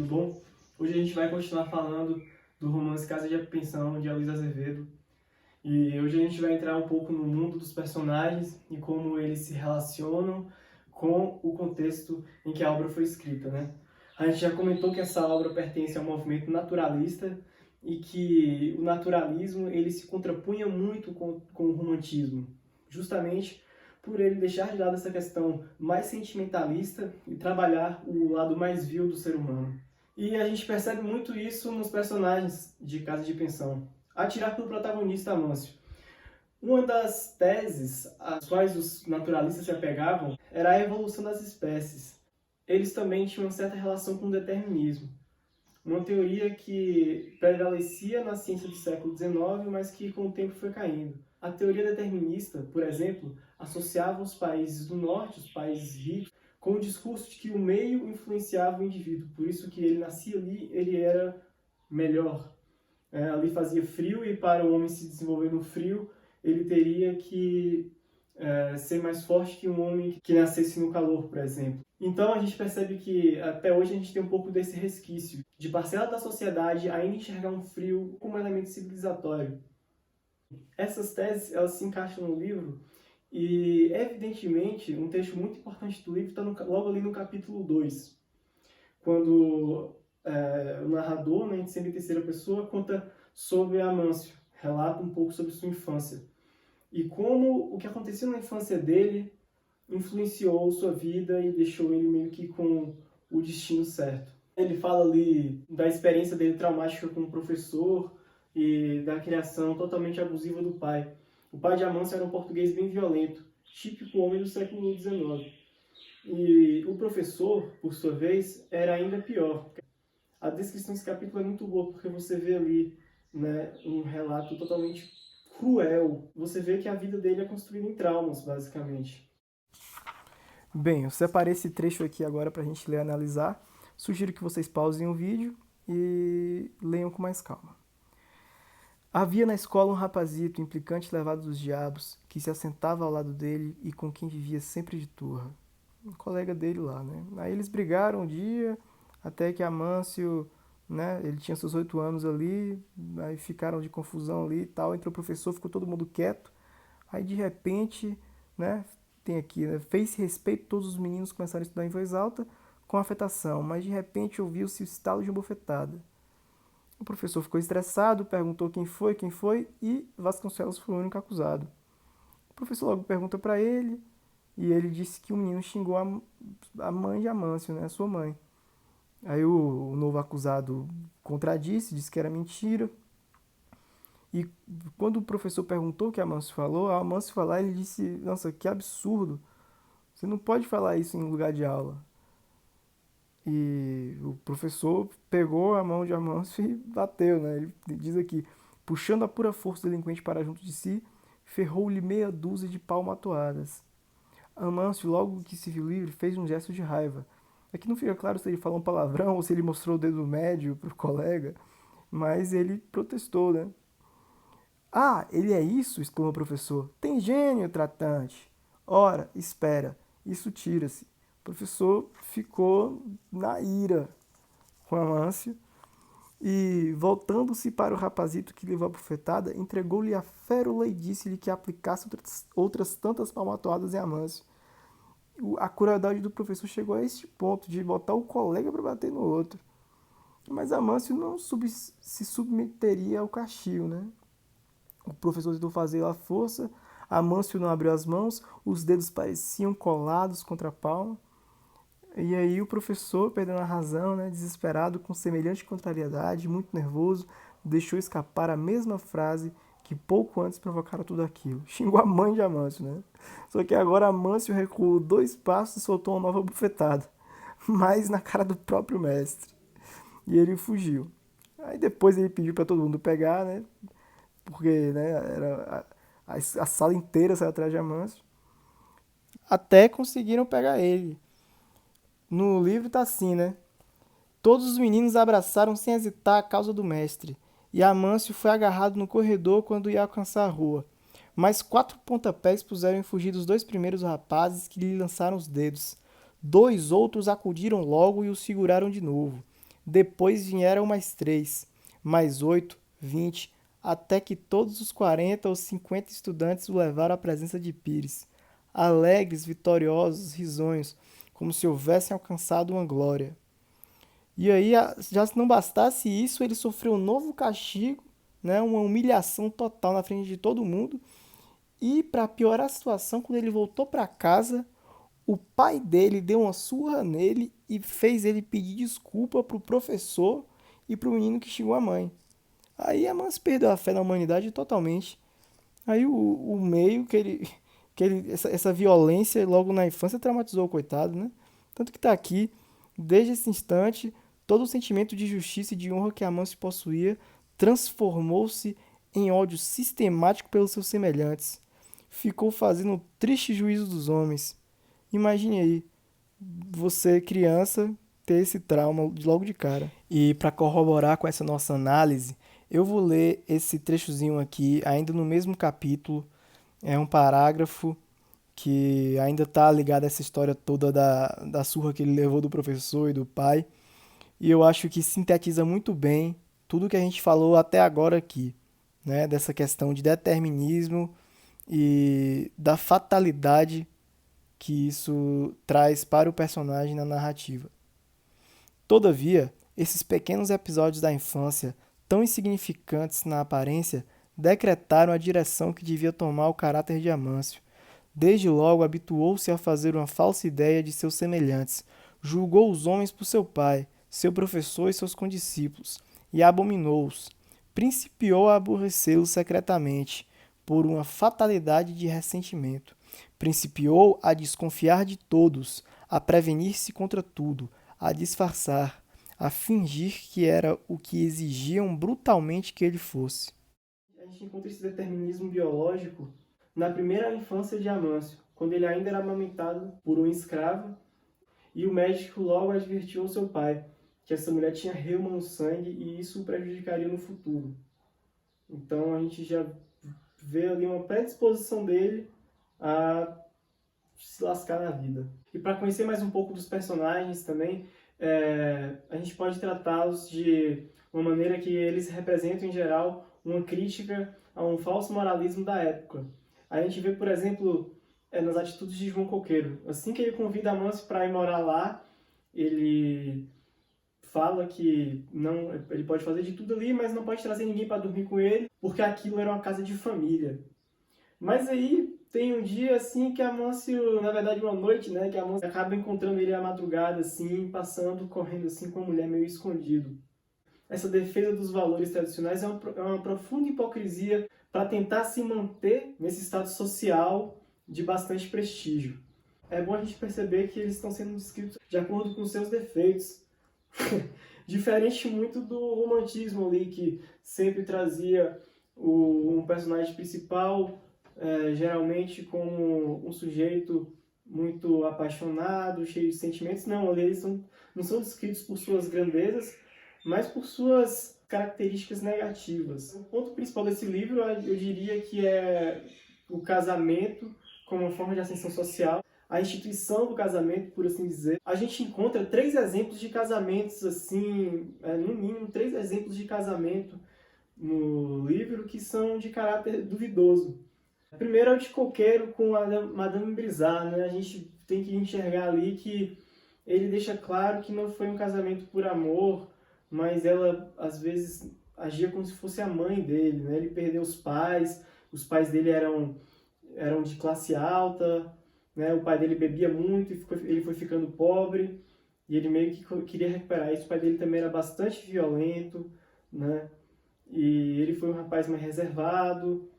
bom? Hoje a gente vai continuar falando do romance Casa de Pensão, de Luiz Azevedo. E hoje a gente vai entrar um pouco no mundo dos personagens e como eles se relacionam com o contexto em que a obra foi escrita, né? A gente já comentou que essa obra pertence ao movimento naturalista e que o naturalismo ele se contrapunha muito com o romantismo, justamente por ele deixar de lado essa questão mais sentimentalista e trabalhar o lado mais vil do ser humano. E a gente percebe muito isso nos personagens de Casa de Pensão. A tirar pelo protagonista Amâncio. Uma das teses às quais os naturalistas se apegavam era a evolução das espécies. Eles também tinham uma certa relação com o determinismo. Uma teoria que prevalecia na ciência do século XIX, mas que com o tempo foi caindo. A teoria determinista, por exemplo, associava os países do norte, os países ricos, com o discurso de que o meio influenciava o indivíduo. Por isso que ele nascia ali, ele era melhor. Ali fazia frio e para o homem se desenvolver no frio, ele teria que ser mais forte que um homem que nascesse no calor, por exemplo. Então a gente percebe que até hoje a gente tem um pouco desse resquício de parcela da sociedade ainda enxergar um frio como um elemento civilizatório. Essas teses elas se encaixam no livro e, evidentemente, um texto muito importante do livro está logo ali no capítulo 2, quando o narrador, né, sempre em terceira pessoa, conta sobre Amâncio, relata um pouco sobre sua infância e como o que aconteceu na infância dele influenciou sua vida e deixou ele meio que com o destino certo. Ele fala ali da experiência dele traumática com o professor e da criação totalmente abusiva do pai. O pai de Amâncio era um português bem violento, típico homem do século XIX. E o professor, por sua vez, era ainda pior. A descrição desse capítulo é muito boa, porque você vê ali, né, um relato totalmente cruel. Você vê que a vida dele é construída em traumas, basicamente. Bem, eu separei esse trecho aqui agora para a gente ler e analisar. Sugiro que vocês pausem o vídeo e leiam com mais calma. Havia na escola um rapazito, implicante levado dos diabos, que se assentava ao lado dele e com quem vivia sempre de turra. Um colega dele lá, né? Aí eles brigaram um dia, até que Amâncio, né? Ele tinha seus 8 anos ali, aí ficaram de confusão ali e tal. Entrou o professor, ficou todo mundo quieto. Aí de repente, né? Tem aqui, né? Fez-se respeito, todos os meninos começaram a estudar em voz alta, com afetação, mas de repente ouviu-se o estalo de uma bofetada. O professor ficou estressado, perguntou quem foi, e Vasconcelos foi o único acusado. O professor logo pergunta para ele, e ele disse que o menino xingou a mãe de Amâncio, né, a sua mãe. Aí o novo acusado contradisse, disse que era mentira. E quando o professor perguntou o que Amâncio falou, Amâncio falou, ele disse, nossa, que absurdo, você não pode falar isso em lugar de aula. E o professor pegou a mão de Amâncio e bateu, né? Ele diz aqui, puxando a pura força do delinquente para junto de si, ferrou-lhe meia dúzia de palmatoadas. Amâncio, logo que se viu livre, fez um gesto de raiva. Aqui não fica claro se ele falou um palavrão ou se ele mostrou o dedo médio pro colega, mas ele protestou, né? Ah, ele é isso? Exclamou o professor. Tem gênio, tratante. Ora, espera, isso tira-se. O professor ficou na ira com Amâncio e, voltando-se para o rapazito que levou a bufetada, entregou-lhe a férula e disse-lhe que aplicasse outras tantas palmatoadas em Amâncio. A crueldade do professor chegou a este ponto de botar o colega para bater no outro. Mas Amâncio não se submeteria ao castigo, né? O professor tentou fazer a força, Amâncio não abriu as mãos, os dedos pareciam colados contra a palma. E aí o professor, perdendo a razão, né, desesperado, com semelhante contrariedade, muito nervoso, deixou escapar a mesma frase que pouco antes provocara tudo aquilo. Xingou a mãe de Amâncio, né? Só que agora Amâncio recuou 2 passos e soltou uma nova bufetada, mas na cara do próprio mestre. E ele fugiu. Aí depois ele pediu para todo mundo pegar, né? Porque, né, era a sala inteira saiu atrás de Amâncio. Até conseguiram pegar ele. No livro tá assim, né? Todos os meninos abraçaram sem hesitar a causa do mestre, e Amâncio foi agarrado no corredor quando ia alcançar a rua. Mas 4 pontapés puseram em fugir dos 2 primeiros rapazes que lhe lançaram os dedos. 2 outros acudiram logo e o seguraram de novo. Depois vieram mais 3, mais 8, 20, até que todos os 40 ou 50 estudantes o levaram à presença de Pires, alegres, vitoriosos, risonhos, como se houvessem alcançado uma glória. E aí, já se não bastasse isso, ele sofreu um novo castigo, né, uma humilhação total na frente de todo mundo. E para piorar a situação, quando ele voltou para casa, o pai dele deu uma surra nele e fez ele pedir desculpa pro professor e pro menino que xingou a mãe. Aí a Mans perdeu a fé na humanidade totalmente. Aí o meio essa violência logo na infância traumatizou o coitado, né? Tanto que tá aqui, desde esse instante, todo o sentimento de justiça e de honra que Amâncio possuía transformou-se em ódio sistemático pelos seus semelhantes. Ficou fazendo o triste juízo dos homens. Imagine aí, você criança ter esse trauma logo de cara. E para corroborar com essa nossa análise, eu vou ler esse trechozinho aqui, ainda no mesmo capítulo. É um parágrafo que ainda está ligado a essa história toda da surra que ele levou do professor e do pai. E eu acho que sintetiza muito bem tudo que a gente falou até agora aqui, né? Dessa questão de determinismo e da fatalidade que isso traz para o personagem na narrativa. Todavia, esses pequenos episódios da infância, tão insignificantes na aparência, decretaram a direção que devia tomar o caráter de Amâncio. Desde logo habituou-se a fazer uma falsa ideia de seus semelhantes, julgou os homens por seu pai, seu professor e seus condiscípulos, e abominou-os. Principiou a aborrecê-los secretamente, por uma fatalidade de ressentimento. Principiou a desconfiar de todos, a prevenir-se contra tudo, a disfarçar, a fingir que era o que exigiam brutalmente que ele fosse. A gente encontra esse determinismo biológico na primeira infância de Amâncio, quando ele ainda era amamentado por uma escrava, e o médico logo advertiu ao seu pai que essa mulher tinha reuma no sangue e isso o prejudicaria no futuro. Então a gente já vê ali uma predisposição dele a se lascar na vida. E para conhecer mais um pouco dos personagens também, a gente pode tratá-los de uma maneira que eles representam, em geral, uma crítica a um falso moralismo da época. A gente vê, por exemplo, nas atitudes de João Coqueiro. Assim que ele convida Amâncio para ir morar lá, ele fala que não, ele pode fazer de tudo ali, mas não pode trazer ninguém para dormir com ele, porque aquilo era uma casa de família. Mas aí tem um dia assim que Amâncio, na verdade uma noite, né, que Amâncio acaba encontrando ele à madrugada assim, passando, correndo assim com uma mulher meio escondido. Essa defesa dos valores tradicionais é uma profunda hipocrisia para tentar se manter nesse status social de bastante prestígio. É bom a gente perceber que eles estão sendo descritos de acordo com seus defeitos. Diferente muito do romantismo ali, que sempre trazia um personagem principal, geralmente como um sujeito muito apaixonado, cheio de sentimentos. Não, ali eles não são descritos por suas grandezas, mas por suas características negativas. O ponto principal desse livro, eu diria que é o casamento como uma forma de ascensão social, a instituição do casamento, por assim dizer. A gente encontra 3 exemplos de casamentos, assim, no mínimo 3 exemplos de casamento no livro que são de caráter duvidoso. Primeiro é o de Coqueiro com a Madame Brizard, né? A gente tem que enxergar ali que ele deixa claro que não foi um casamento por amor, mas ela, às vezes, agia como se fosse a mãe dele, né? Ele perdeu os pais dele eram de classe alta, né? O pai dele bebia muito e ele foi ficando pobre, e ele meio que queria recuperar isso. O pai dele também era bastante violento, né? E ele foi um rapaz mais reservado.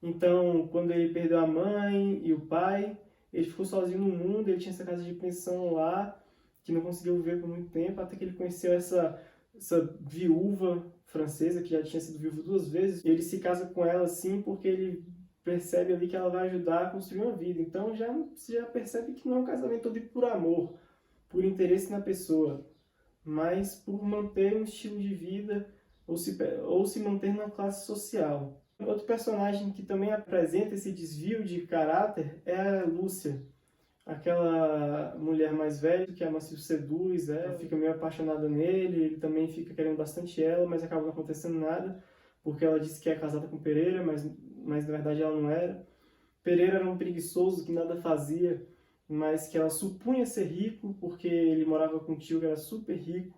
Então, quando ele perdeu a mãe e o pai, ele ficou sozinho no mundo. Ele tinha essa casa de pensão lá, que não conseguiu viver por muito tempo, até que ele conheceu essa viúva francesa, que já tinha sido viúva 2 vezes. Ele se casa com ela, assim, porque ele percebe ali que ela vai ajudar a construir uma vida. Então, você já percebe que não é um casamento todo por amor, por interesse na pessoa, mas por manter um estilo de vida ou se manter na classe social. Outro personagem que também apresenta esse desvio de caráter é a Lúcia. aquela mulher mais velha que a Amâncio seduz, ela fica meio apaixonada nele, ele também fica querendo bastante ela, mas acaba não acontecendo nada, porque ela disse que é casada com Pereira, mas na verdade ela não era. Pereira era um preguiçoso que nada fazia, mas que ela supunha ser rico, porque ele morava com um tio que era super rico,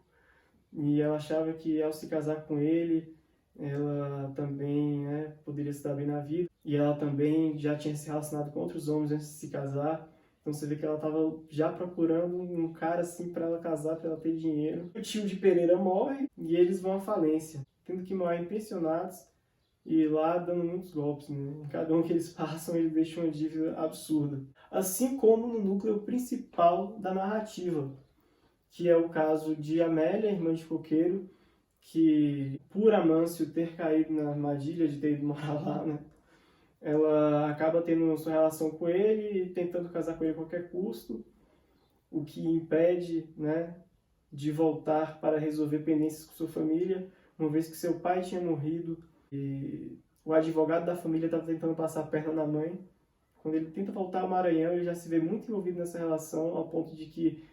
e ela achava que ao se casar com ele, ela também, né, poderia se dar bem na vida. E ela também já tinha se relacionado com outros homens antes de se casar. Então você vê que ela estava já procurando um cara assim para ela casar, para ela ter dinheiro. O tio de Pereira morre e eles vão à falência, tendo que morar pensionados e lá dando muitos golpes, né? Em cada um que eles passam, eles deixam uma dívida absurda. Assim como no núcleo principal da narrativa, que é o caso de Amélia, irmã de Coqueiro, que por Amâncio ter caído na armadilha de ter ido morar lá, né? Ela acaba tendo sua relação com ele e tentando casar com ele a qualquer custo, o que impede, né, de voltar para resolver pendências com sua família, uma vez que seu pai tinha morrido e o advogado da família estava tentando passar a perna na mãe. Quando ele tenta voltar ao Maranhão, ele já se vê muito envolvido nessa relação, ao ponto de que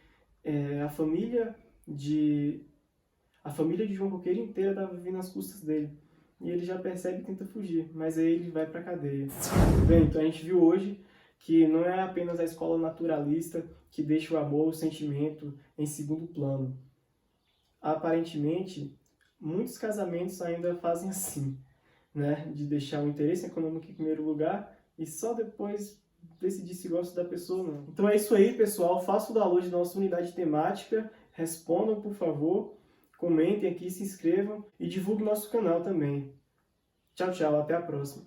a família de João Coqueiro inteira estava vivendo às custas dele. E ele já percebe e tenta fugir, mas aí ele vai para a cadeia. Bem, então a gente viu hoje que não é apenas a escola naturalista que deixa o amor, o sentimento em segundo plano. Aparentemente, muitos casamentos ainda fazem assim, né? De deixar o interesse econômico em primeiro lugar e só depois decidir se gosta da pessoa ou não. Então é isso aí, pessoal. Façam o download da nossa unidade temática. Respondam, por favor. Comentem aqui, se inscrevam e divulguem nosso canal também. Tchau, tchau. Até a próxima.